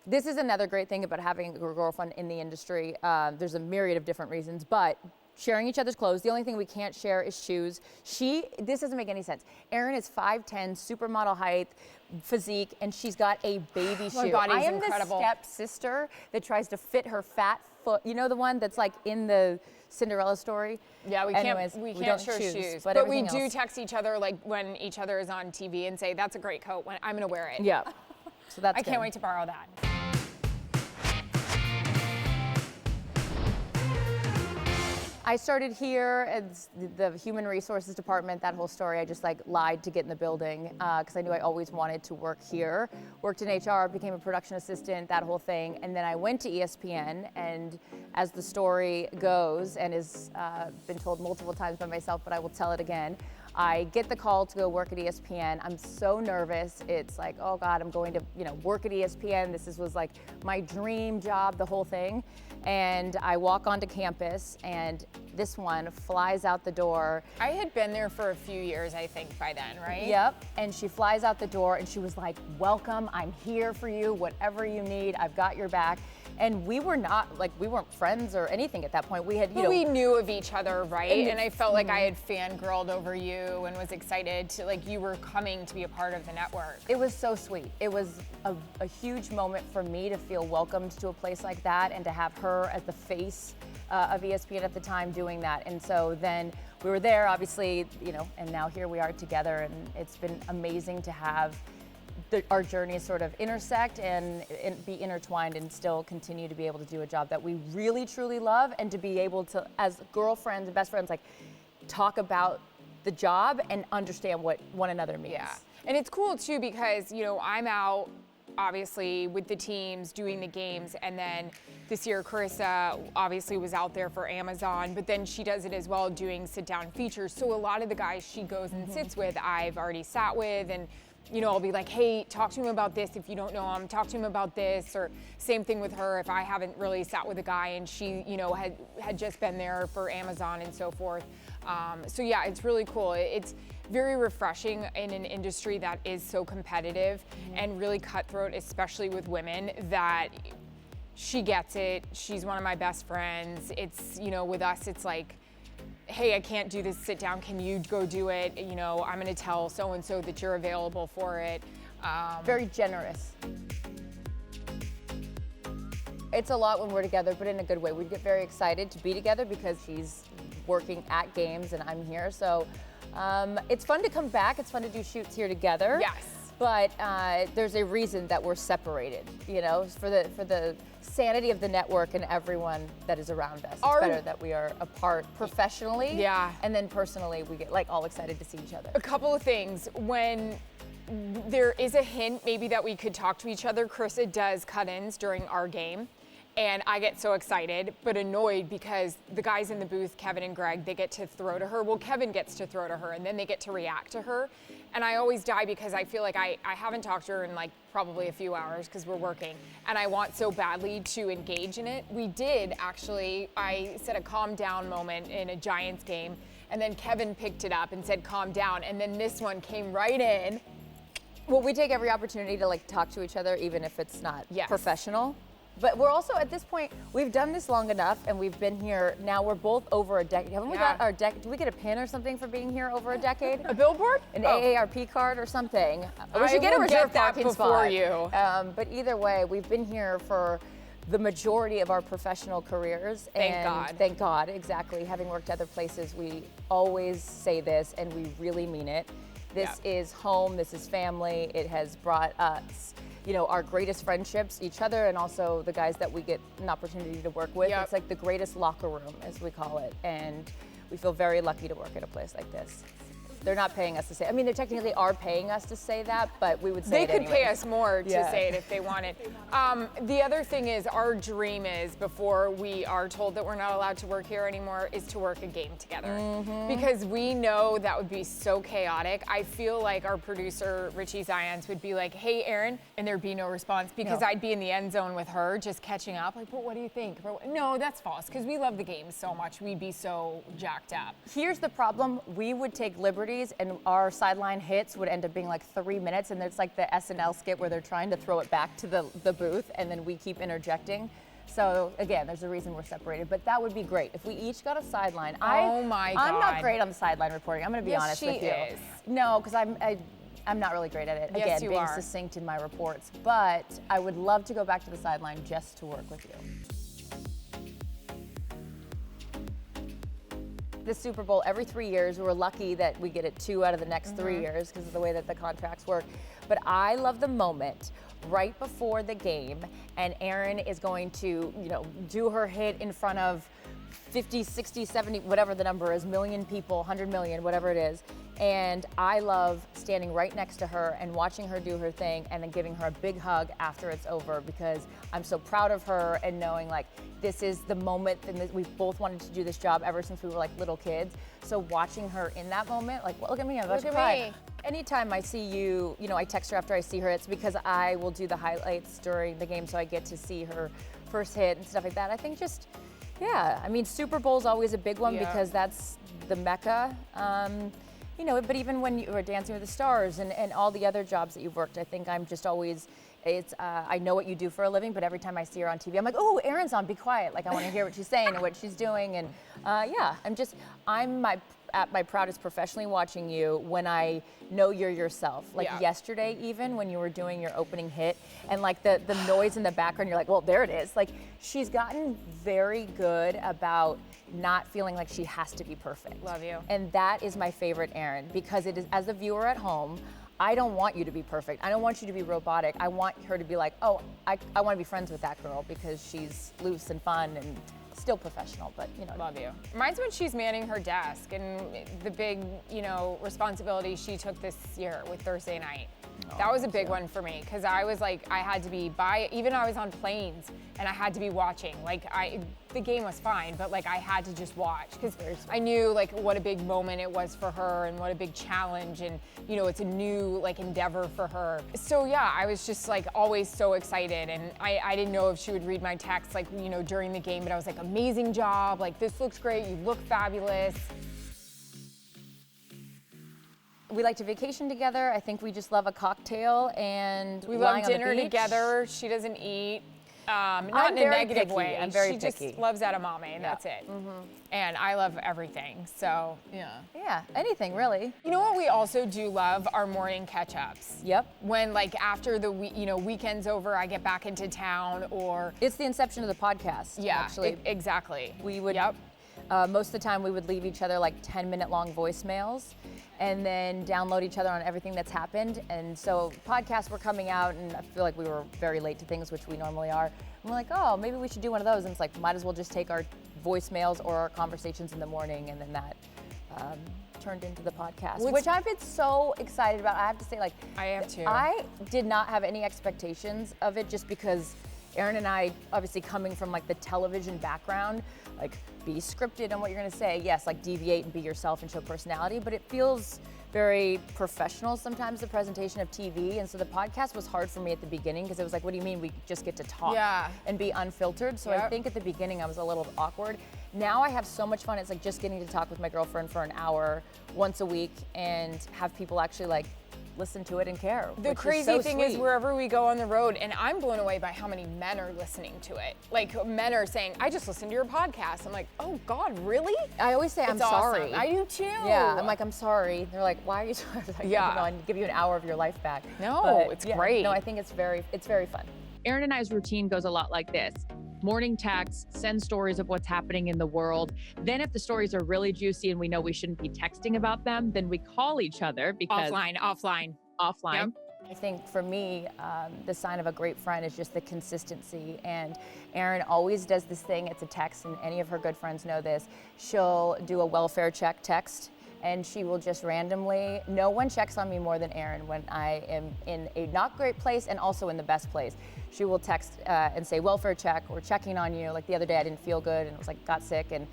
This is another great thing about having a girlfriend in the industry. There's a myriad of different reasons, but sharing each other's clothes. The only thing we can't share is shoes. This doesn't make any sense. Erin is 5'10", supermodel height, physique, and she's got a baby shoe. I am incredible. The stepsister that tries to fit her fat foot. You know the one that's like in the Cinderella story? Yeah, we can't share shoes. But we do text each other like when each other is on TV and say, that's a great coat, I'm gonna wear it. Yeah, so that's I can't wait to borrow that. I started here as the human resources department, that whole story. I just like lied to get in the building because I knew I always wanted to work here. Worked in HR, became a production assistant, that whole thing. And then I went to ESPN, and as the story goes, and has been told multiple times by myself, but I will tell it again, I get the call to go work at ESPN. I'm so nervous. It's like, oh God, I'm going to work at ESPN. Was like my dream job, the whole thing. And I walk onto campus, and this one flies out the door. I had been there for a few years, I think, by then, right? Yep, and she flies out the door, and she was like, welcome, I'm here for you, whatever you need, I've got your back. And we weren't friends or anything at that point. We had, we knew of each other, right? And I felt like I had fangirled over you and was excited to, you were coming to be a part of the network. It was so sweet. It was a huge moment for me to feel welcomed to a place like that and to have her as the face of ESPN at the time doing that. And so then we were there, obviously, and now here we are together, and it's been amazing to have our journeys sort of intersect and be intertwined and still continue to be able to do a job that we really truly love, and to be able to, as girlfriends and best friends, talk about the job and understand what one another means. Yeah, and it's cool too because I'm out obviously with the teams doing the games, and then this year Charissa obviously was out there for Amazon, but then she does it as well doing sit down features. So a lot of the guys she goes and sits with, I've already sat with, and I'll be like, hey, talk to him about this if you don't know him, talk to him about this, or same thing with her if I haven't really sat with a guy and she, had just been there for Amazon and so forth. So yeah, it's really cool. It's very refreshing in an industry that is so competitive and really cutthroat, especially with women, that she gets it. She's one of my best friends. It's, with us, it's like, hey, I can't do this sit down, can you go do it? I'm gonna tell so-and-so that you're available for it. Very generous. It's a lot when we're together, but in a good way. We get very excited to be together because she's working at games and I'm here. So it's fun to come back. It's fun to do shoots here together. Yes. But there's a reason that we're separated, for the sanity of the network and everyone that is around us. It's better that we are apart professionally. Yeah. And then personally, we get all excited to see each other. A couple of things. When there is a hint maybe that we could talk to each other, Charissa does cut-ins during our game. And I get so excited, but annoyed because the guys in the booth, Kevin and Greg, they get to throw to her. Well, Kevin gets to throw to her, and then they get to react to her. And I always die because I feel like I haven't talked to her in probably a few hours because we're working. And I want so badly to engage in it. We did, actually. I said a calm down moment in a Giants game, and then Kevin picked it up and said calm down. And then this one came right in. Well, we take every opportunity to talk to each other, even if it's not professional. But we're also, at this point, we've done this long enough, and we've been here, now we're both over a decade. Haven't we got our decade? Do we get a pin or something for being here over a decade? A billboard? An AARP card or something. We should get a reserved parking spot. Before you. But either way, we've been here for the majority of our professional careers. Thank God. Thank God, exactly. Having worked other places, we always say this, and we really mean it. This is home, this is family. It has brought us our greatest friendships, each other, and also the guys that we get an opportunity to work with. It's like the greatest locker room, as we call it. And we feel very lucky to work at a place like this. They're not paying us to say, they technically are paying us to say that, but we would say it anyways. They could pay us more to say it if they wanted. The other thing is, our dream is, before we are told that we're not allowed to work here anymore, is to work a game together. Because we know that would be so chaotic. I feel like our producer, Richie Zions, would be like, hey, Erin, and there'd be no response because I'd be in the end zone with her, just catching up. But what do you think? No, that's false, because we love the game so much. We'd be so jacked up. Here's the problem. We would take liberty celebrities, and our sideline hits would end up being like 3 minutes, and it's like the SNL skit where they're trying to throw it back to the booth, and then we keep interjecting. So again, there's a reason we're separated, but that would be great if we each got a sideline. Oh my God. I'm not great on the sideline reporting. I'm going to be honest with you. Yes, she is. No, because I'm not really great at it. Yes, Again, you being are. succinct in my reports, but I would love to go back to the sideline just to work with you. The Super Bowl every 3 years. We're lucky that we get it 2 out of the next 3 years because of the way that the contracts work. But I love the moment right before the game, and Erin is going to, do her hit in front of 50, 60, 70, whatever the number is, million people, 100 million, whatever it is. And I love standing right next to her and watching her do her thing and then giving her a big hug after it's over, because I'm so proud of her and knowing like this is the moment, and we've both wanted to do this job ever since we were like little kids. So watching her in that moment, like, well, look at me, I'm about to cry. Anytime I see you, I text her after I see her, it's because I will do the highlights during the game so I get to see her first hit and stuff like that. I think just, yeah, I mean, Super Bowl's always a big one because that's the mecca. But even when you were Dancing with the Stars and all the other jobs that you've worked, I think I'm just always, I know what you do for a living, but every time I see her on TV, I'm like, oh, Erin's on, be quiet. Like, I want to hear what she's saying and what she's doing. And I'm at my proudest professionally watching you when I know you're yourself. Like yesterday, even when you were doing your opening hit and like the noise in the background, you're like, well, there it is. Like, she's gotten very good about not feeling like she has to be perfect. Love you. And that is my favorite Erin, because it is, as a viewer at home, I don't want you to be perfect. I don't want you to be robotic. I want her to be like, oh, I want to be friends with that girl because she's loose and fun and still professional, but Love you. Reminds me when she's manning her desk and the big, responsibility she took this year with Thursday night. That was a big one for me because I was like, I had to be even I was on planes and I had to be watching. Like the game was fine, but like I had to just watch because I knew like what a big moment it was for her and what a big challenge, and it's a new like endeavor for her. So yeah, I was just like always so excited, and I didn't know if she would read my text like during the game, but I was like, amazing job, like this looks great, you look fabulous. We like to vacation together. I think we just love a cocktail and we lying love on the dinner beach. Together. She doesn't eat. Not I'm in a very negative picky. way. I'm very she picky. just loves edamame, and that's it. And I love everything. So Yeah, anything really. you know what we also do love? Our morning catch-ups. Yep. When like after the weekend's over, I get back into town, or It's the inception of the podcast. Actually, exactly. we would. Yep. Most of the time, we would leave each other like 10-minute long voicemails, and then download each other on everything that's happened. And so podcasts were coming out, and I feel like we were very late to things, which we normally are. And we're like, oh, maybe we should do one of those. And it's like, might as well just take our voicemails or our conversations in the morning, and then that turned into the podcast, which I've been so excited about. I have to say, like, I have too. I did not have any expectations of it, just because Erin and I, obviously coming from like the television background, like be scripted on what you're gonna say. Yes, like deviate and be yourself and show personality, but it feels very professional sometimes, the presentation of TV. And so the podcast was hard for me at the beginning because it was like, what do you mean we just get to talk and be unfiltered? So I think at the beginning I was a little awkward. Now I have so much fun. It's like just getting to talk with my girlfriend for an hour once a week and have people actually like listen to it and care. The crazy thing is wherever we go on the road, and I'm blown away by how many men are listening to it. Like men are saying, I just listened to your podcast. I'm like, oh God, really? I always say, I'm sorry. I do too. Yeah, I'm like, I'm sorry. They're like, why are you sorry? Like, I give you an hour of your life back. No, but, it's great. No, I think it's very fun. Erin and I's routine goes a lot like this. Morning texts, send stories of what's happening in the world. Then if the stories are really juicy and we know we shouldn't be texting about them, then we call each other because— Offline. Yep. I think for me, the sign of a great friend is just the consistency. And Erin always does this thing. It's a text, and any of her good friends know this. She'll do a welfare check text, and she will just randomly, no one checks on me more than Erin when I am in a not great place and also in the best place. She will text and say, welfare check, or checking on you. Like the other day I didn't feel good and it was like, got sick, and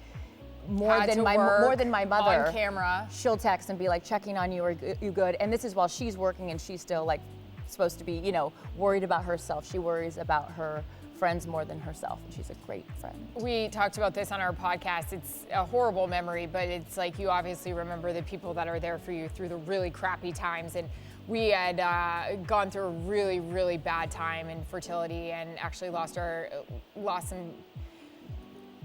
more than my mother on camera, she'll text and be like, checking on you, are you good? And this is while she's working and she's still like supposed to be, you know, worried about herself. She worries about her friends more than herself, and she's a great friend. We talked about this on our podcast. It's a horrible memory, but it's like you obviously remember the people that are there for you through the really crappy times. And we had gone through a really, really bad time in fertility and actually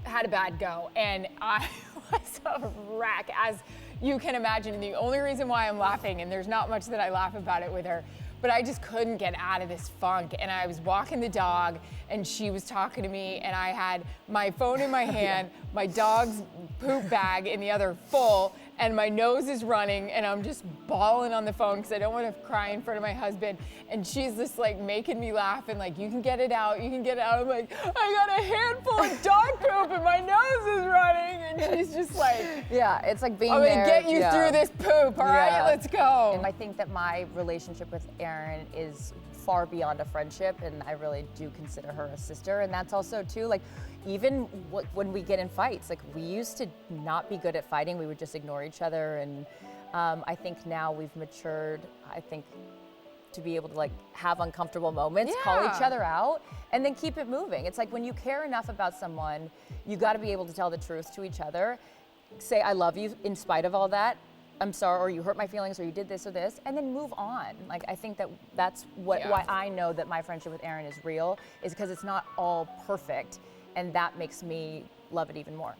had a bad go. And I was a wreck, as you can imagine. And the only reason why I'm laughing, and there's not much that I laugh about it with her, but I just couldn't get out of this funk. And I was walking the dog, and she was talking to me, and I had my phone in my hand, my dog's poop bag in the other full, and my nose is running, and I'm just bawling on the phone because I don't want to cry in front of my husband. And she's just like making me laugh and like, you can get it out, you can get it out. I'm like, I got a handful of dog poop and my nose is running. And she's just like, yeah, it's like being I'm there. gonna get you through this poop, all right, let's go. And I think that my relationship with Erin is far beyond a friendship, and I really do consider her a sister. And that's also too, like, even when we get in fights, like, we used to not be good at fighting. We would just ignore each other. And I think now we've matured, I think, to be able to like have uncomfortable moments, call each other out, and then keep it moving. It's like when you care enough about someone, you got to be able to tell the truth to each other. Say, I love you in spite of all that. I'm sorry, or you hurt my feelings, or you did this or this, and then move on. Like, I think that's why I know that my friendship with Erin is real, is because it's not all perfect, and that makes me love it even more.